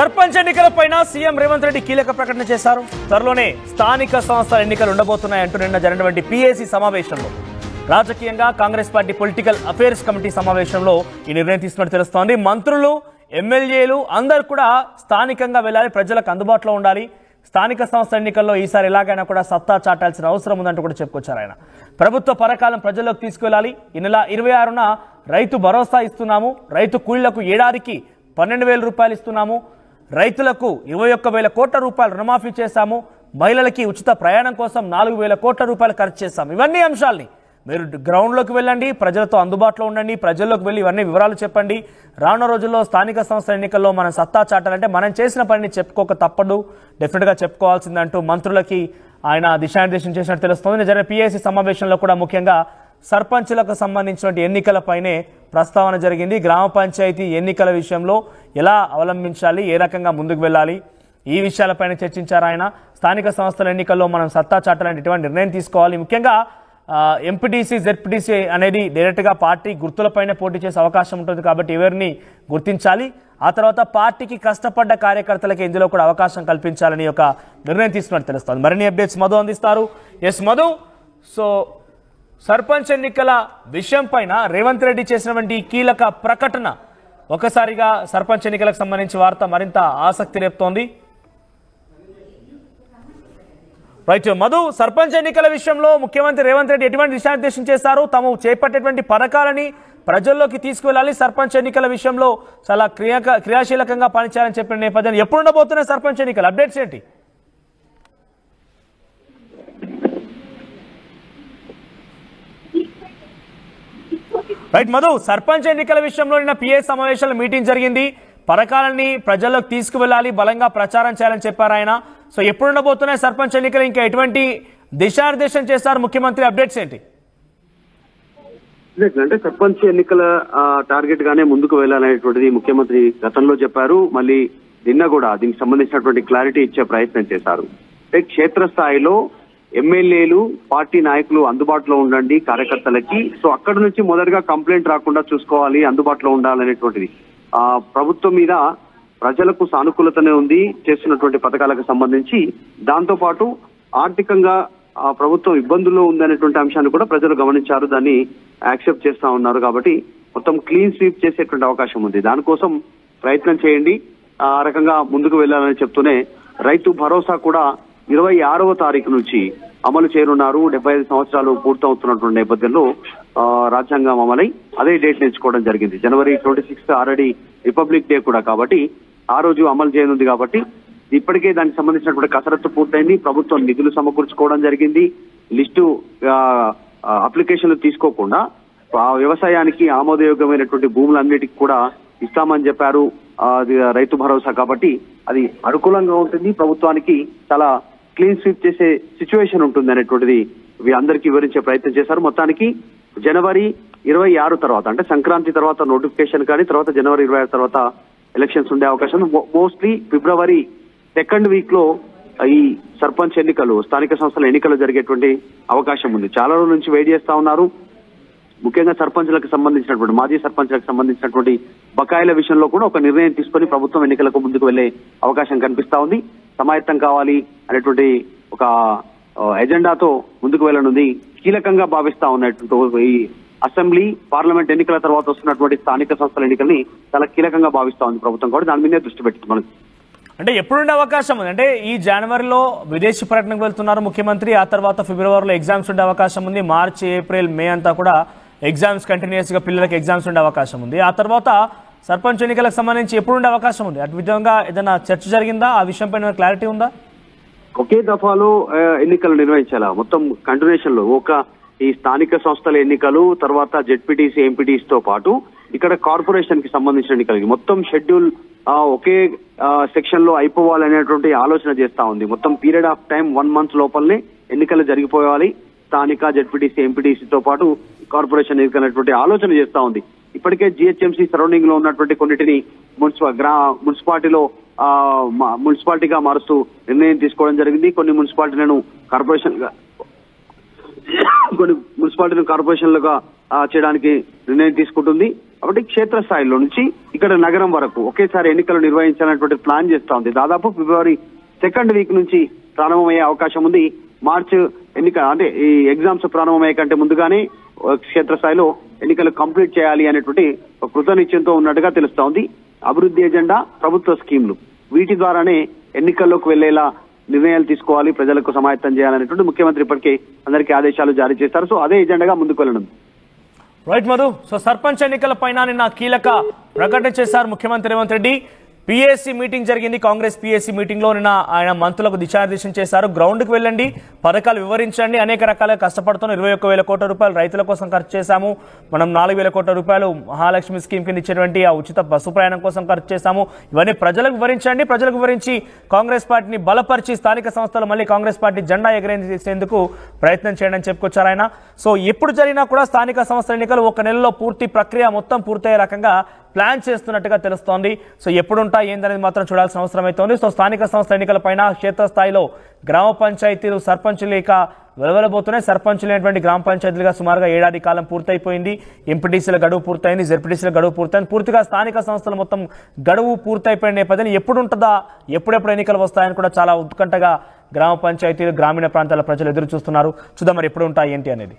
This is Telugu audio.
సర్పంచ్ ఎన్నికలపైన సీఎం రేవంత్ రెడ్డి కీలక ప్రకటన చేశారు. త్వరలోనే స్థానిక సంస్థల ఎన్నికలు ఉండబోతున్నాయంటూ నిన్న జరిగినటువంటి పీఏసీ సమావేశంలో రాజకీయంగా Congress party political affairs committee సమావేశంలో ఈ నిర్ణయం తీసుకున్నట్టు తెలుస్తోంది. మంత్రులు, ఎమ్మెల్యేలు అందరూ కూడా స్థానికంగా వెళ్ళాలి, ప్రజలకు అందుబాటులో ఉండాలి. స్థానిక సంస్థల ఎన్నికల్లో ఈసారి ఎలాగైనా కూడా సత్తా చాటాల్సిన అవసరం ఉందంటూ కూడా చెప్పుకొచ్చారు ఆయన. ప్రభుత్వ పథకాలను ప్రజల్లోకి తీసుకువెళ్ళాలి. ఈ నెల 26న రైతు భరోసా ఇస్తున్నాము, రైతు కూలీలకు ఏడాదికి 12,000 రూపాయలు ఇస్తున్నాము, రైతులకు 21,000 కోట్ల రూపాయలు రుణమాఫీ చేశాము, మహిళలకి ఉచిత ప్రయాణం కోసం 4,000 కోట్ల రూపాయలు ఖర్చు చేశాము. ఇవన్నీ అంశాలని మీరు గ్రౌండ్లోకి వెళ్ళండి, ప్రజలతో అందుబాటులో ఉండండి, ప్రజల్లోకి వెళ్ళి ఇవన్నీ వివరాలు చెప్పండి. రానున్న రోజుల్లో స్థానిక సంస్థల ఎన్నికల్లో మనం సత్తా చాటాలంటే మనం చేసిన పనిని చెప్పుకోక తప్పదు, డెఫినెట్గా చెప్పుకోవాల్సిందంటూ మంత్రులకి ఆయన దిశానిర్దేశం చేసినట్టు తెలుస్తోంది. జరిగిన పీఏసీ సమావేశంలో కూడా ముఖ్యంగా సర్పంచులకు సంబంధించిన ఎన్నికలపైనే ప్రస్తావన జరిగింది. గ్రామ పంచాయతీ ఎన్నికల విషయంలో ఎలా అవలంబించాలి, ఏ రకంగా ముందుకు వెళ్ళాలి, ఈ విషయాలపైన చర్చించారు ఆయన. స్థానిక సంస్థల ఎన్నికల్లో మనం సత్తా చాటాలంటే ఎటువంటి నిర్ణయం తీసుకోవాలి, ముఖ్యంగా ఎంపీటీసీ, జెడ్పీటీసీ అనేది డైరెక్ట్గా పార్టీ గుర్తులపైన పోటీ చేసే అవకాశం ఉంటుంది కాబట్టి ఎవరిని గుర్తించాలి, ఆ తర్వాత పార్టీకి కష్టపడ్డ కార్యకర్తలకు ఇందులో కూడా అవకాశం కల్పించాలని ఒక నిర్ణయం తీసుకున్నట్టు తెలుస్తుంది. మరిన్ని అప్డేట్స్ మధు అందిస్తారు. ఎస్ మధు, సో సర్పంచ్ ఎన్నికల విషయం పైన రేవంత్ రెడ్డి చేసినటువంటి కీలక ప్రకటన ఒకసారిగా సర్పంచ్ ఎన్నికలకు సంబంధించి వార్త మరింత ఆసక్తి రేపుతోంది. రైట్ మధు, సర్పంచ్ ఎన్నికల విషయంలో ముఖ్యమంత్రి రేవంత్ రెడ్డి ఎటువంటి దిశానిర్దేశం చేశారు, తాము చేపట్టేటువంటి పథకాలని ప్రజల్లోకి తీసుకువెళ్ళాలి, సర్పంచ్ ఎన్నికల విషయంలో చాలా క్రియాశీలకంగా పనిచేయాలని చెప్పిన నేపథ్యంలో ఎప్పుడు ఉండబోతున్నాయి సర్పంచ్ ఎన్నికలు, అప్డేట్స్ ఏంటి? రైట్ మధు, సర్పంచ్ ఎన్నికల విషయంలో నిన్న పిఏ సమావేశంలో మీటింగ్ జరిగింది. పథకాలని ప్రజల్లోకి తీసుకువెళ్ళాలి, బలంగా ప్రచారం చేయాలని చెప్పారు ఆయన. సో ఎప్పుడు ఉండబోతున్నాయి సర్పంచ్ ఎన్నికలు, ఇంకా ఎటువంటి దిశానిర్దేశం చేస్తారు ముఖ్యమంత్రి, అప్డేట్స్ ఏంటి? అంటే సర్పంచ్ ఎన్నికల టార్గెట్ గానే ముందుకు వెళ్లాలనేటువంటిది ముఖ్యమంత్రి గతంలో చెప్పారు. మళ్ళీ నిన్న కూడా దీనికి సంబంధించినటువంటి క్లారిటీ ఇచ్చే ప్రయత్నం చేశారు. అంటే క్షేత్రస్థాయిలో ఎమ్మెల్యేలు, పార్టీ నాయకులు అందుబాటులో ఉండండి కార్యకర్తలకి. సో అక్కడ నుంచి మొదటగా కంప్లైంట్ రాకుండా చూసుకోవాలి, అందుబాటులో ఉండాలనేటువంటిది. ప్రభుత్వం మీద ప్రజలకు సానుకూలతనే ఉంది చేస్తున్నటువంటి పథకాలకు సంబంధించి. దాంతో పాటు ఆర్థికంగా ప్రభుత్వం ఇబ్బందుల్లో ఉందనేటువంటి అంశాన్ని కూడా ప్రజలు గమనించారు, దాన్ని యాక్సెప్ట్ చేస్తా ఉన్నారు. కాబట్టి మొత్తం క్లీన్ స్వీప్ చేసేటువంటి అవకాశం ఉంది. దానికోసం ప్రయత్నం చేయండి, ఆ రకంగా ముందుకు వెళ్లాలని చెప్తూనే రైతు భరోసా కూడా 26వ తారీఖు నుంచి అమలు చేయనున్నారు. 75 సంవత్సరాలు పూర్తవుతున్నటువంటి నేపథ్యంలో రాజ్యాంగం అమలై అదే డేట్ ఎంచుకోవడం జరిగింది. జనవరి 26 ఆల్రెడీ రిపబ్లిక్ డే కూడా, కాబట్టి ఆ రోజు అమలు చేయనుంది. కాబట్టి ఇప్పటికే దానికి సంబంధించినటువంటి కసరత్తు పూర్తయింది. ప్రభుత్వం నిధులు సమకూర్చుకోవడం జరిగింది. లిస్టు అప్లికేషన్లు తీసుకోకుండా వ్యవసాయానికి ఆమోదయోగ్యమైనటువంటి భూములన్నిటికీ కూడా ఇస్తామని చెప్పారు రైతు భరోసా. కాబట్టి అది అనుకూలంగా ఉంటుంది, ప్రభుత్వానికి చాలా క్లీన్ స్వీప్ చేసే సిచ్యువేషన్ ఉంటుంది అనేటువంటిది అందరికీ వివరించే ప్రయత్నం చేశారు. మొత్తానికి జనవరి 26 తర్వాత, అంటే సంక్రాంతి తర్వాత నోటిఫికేషన్ కానీ, తర్వాత జనవరి 26 తర్వాత ఎలక్షన్స్ ఉండే అవకాశం. మోస్ట్లీ ఫిబ్రవరి 2nd వీక్ లో ఈ సర్పంచ్ ఎన్నికలు, స్థానిక సంస్థల ఎన్నికలు జరిగేటువంటి అవకాశం ఉంది. చాలా రోజుల నుంచి వెయిట్ చేస్తా ఉన్నారు. ముఖ్యంగా సర్పంచ్లకు సంబంధించినటువంటి, మాజీ సర్పంచ్లకు సంబంధించినటువంటి బకాయిల విషయంలో కూడా ఒక నిర్ణయం తీసుకొని ప్రభుత్వం ఎన్నికలకు ముందుకు వెళ్లే అవకాశం కనిపిస్తా ఉంది. సమాయత్తం కావాలి అనేటువంటి ఒక ఎజెండాతో ముందుకు వెళ్లనుంది. కీలకంగా భావిస్తా ఉన్నటువంటి ఈ అసెంబ్లీ, పార్లమెంట్ ఎన్నికల తర్వాత వస్తున్నటువంటి స్థానిక సంస్థల ఎన్నికల్ని చాలా కీలకంగా భావిస్తా ఉంది ప్రభుత్వం. కూడా దాని మీదే దృష్టి పెట్టుకున్నాను. అంటే ఎప్పుడుండే అవకాశం ఉంది, అంటే ఈ జనవరిలో విదేశీ పర్యటనకు వెళ్తున్నారు ముఖ్యమంత్రి, ఆ తర్వాత ఫిబ్రవరిలో ఎగ్జామ్స్ ఉండే అవకాశం ఉంది, మార్చి, ఏప్రిల్, మే అంతా కూడా ఎగ్జామ్స్ కంటిన్యూస్ గా పిల్లలకు ఎగ్జామ్స్ ఉండే అవకాశం ఉంది. ఆ తర్వాత సర్పంచ్ ఎన్నికలకు సంబంధించి ఎప్పుడు ఉండే అవకాశం ఉంది, అటు విధంగా ఏదైనా చర్చ జరిగిందా, ఆ విషయం పైన క్లారిటీ ఉందా? ఒకే దఫాలో ఎన్నికలు నిర్వహించాలా, మొత్తం కంటిన్యూషన్ లో ఈ స్థానిక సంస్థల ఎన్నికలు, తర్వాత జెడ్పీటీసీ, ఎంపీటీసీ తో పాటు ఇక్కడ కార్పొరేషన్ కి సంబంధించిన ఎన్నికలు మొత్తం షెడ్యూల్ ఒకే సెక్షన్ లో అయిపోవాలనేటువంటి ఆలోచన చేస్తా ఉంది. మొత్తం పీరియడ్ ఆఫ్ టైం 1 month లోపలనే ఎన్నికలు జరిగిపోవాలి. స్థానిక, జెడ్పీటీసీ, ఎంపీటీసీతో పాటు కార్పొరేషన్ ఎన్నికలనేటువంటి ఆలోచన చేస్తా ఉంది. ఇప్పటికే జిహెచ్ఎంసీ సరౌండింగ్ లో ఉన్నటువంటి కొన్నిటిని మున్సిపాలిటీగా మారుస్తూ నిర్ణయం తీసుకోవడం జరిగింది. కొన్ని మున్సిపాలిటీలను కార్పొరేషన్లుగా చేయడానికి నిర్ణయం తీసుకుంటుంది. కాబట్టి క్షేత్రస్థాయిలో నుంచి ఇక్కడ నగరం వరకు ఒకేసారి ఎన్నికలు నిర్వహించాలనేటువంటి ప్లాన్ చేస్తా ఉంది. దాదాపు ఫిబ్రవరి 2nd వీక్ నుంచి ప్రారంభమయ్యే అవకాశం ఉంది. మార్చ్ ఎన్నిక అంటే ఈ ఎగ్జామ్స్ ప్రారంభమయ్యే కంటే ముందుగానే క్షేత్రస్థాయిలో ఎన్నికలు కంప్లీట్ చేయాలి అనేటువంటి కృతనిశ్చయంతో ఉన్నట్టుగా తెలుస్తా ఉంది. అభివృద్ధి ఎజెండా, ప్రభుత్వ స్కీమ్లు వీటి ద్వారానే ఎన్నికల్లోకి వెళ్లేలా నిర్ణయాలు తీసుకోవాలి, ప్రజలకు సమాయత్తం చేయాలనేటువంటి ముఖ్యమంత్రి ఇప్పటికే అందరికీ ఆదేశాలు జారీ చేస్తారు. సో అదే ఎజెండాగా ముందుకు వెళ్ళడం. రైట్ మధు. సో సర్పంచ్ ఎన్నికల పైన నిన్న కీలక ప్రకటన చేశారు ముఖ్యమంత్రి రేవంత్ రెడ్డి. పిఎస్సి మీటింగ్ జరిగింది. కాంగ్రెస్ పిఎస్సి మీటింగ్ లో నిన్న ఆయన మంత్రులకు దిశానిర్దేశం చేశారు. గ్రౌండ్ కు వెళ్ళండి, పథకాలు వివరించండి, అనేక రకాలుగా కష్టపడుతున్న 21,000 కోట్ల రూపాయలు రైతుల కోసం ఖర్చు చేశాము, మనం 4,000 కోట్ల రూపాయలు మహాలక్ష్మి స్కీమ్ కింద ఇచ్చేటువంటి ఆ ఉచిత బస్సు ప్రయాణం కోసం ఖర్చు చేశాము. ఇవన్నీ ప్రజలకు వివరించండి, ప్రజలకు వివరించి కాంగ్రెస్ పార్టీని బలపరిచి స్థానిక సంస్థలు మళ్ళీ కాంగ్రెస్ పార్టీ జెండా ఎగరేసేందుకు ప్రయత్నం చేయడం అని చెప్పుకొచ్చారు ఆయన. సో ఎప్పుడు జరిగినా కూడా స్థానిక సంస్థల ఎన్నికలు 1 నెలలో పూర్తి ప్రక్రియ మొత్తం పూర్తయ్యే రకంగా ప్లాన్ చేస్తున్నట్టుగా తెలుస్తోంది. సో ఎప్పుడుంటాయి ఏందనేది మాత్రం చూడాల్సిన అవసరం అవుతోంది. సో స్థానిక సంస్థల ఎన్నికలపైన క్షేత్రస్థాయిలో గ్రామ పంచాయతీలు సర్పంచులు లేక వెలవెలబోతున్నాయి. సర్పంచులైనటువంటి గ్రామ పంచాయతీలుగా సుమారుగా 1 ఏడాది కాలం పూర్తయిపోయింది. ఎంపీటీసీల గడువు పూర్తయింది, జెడ్పీటీసీల గడువు పూర్తయింది. పూర్తిగా స్థానిక సంస్థలు మొత్తం గడువు పూర్తయిపోయిన నేపథ్యంలో ఎప్పుడుంటుందా, ఎప్పుడెప్పుడు ఎన్నికలు వస్తాయని కూడా చాలా ఉత్కంఠగా గ్రామ పంచాయతీలు, గ్రామీణ ప్రాంతాల ప్రజలు ఎదురు చూస్తున్నారు. చూద్దాం మరి ఎప్పుడు ఉంటాయి ఏంటి అనేది.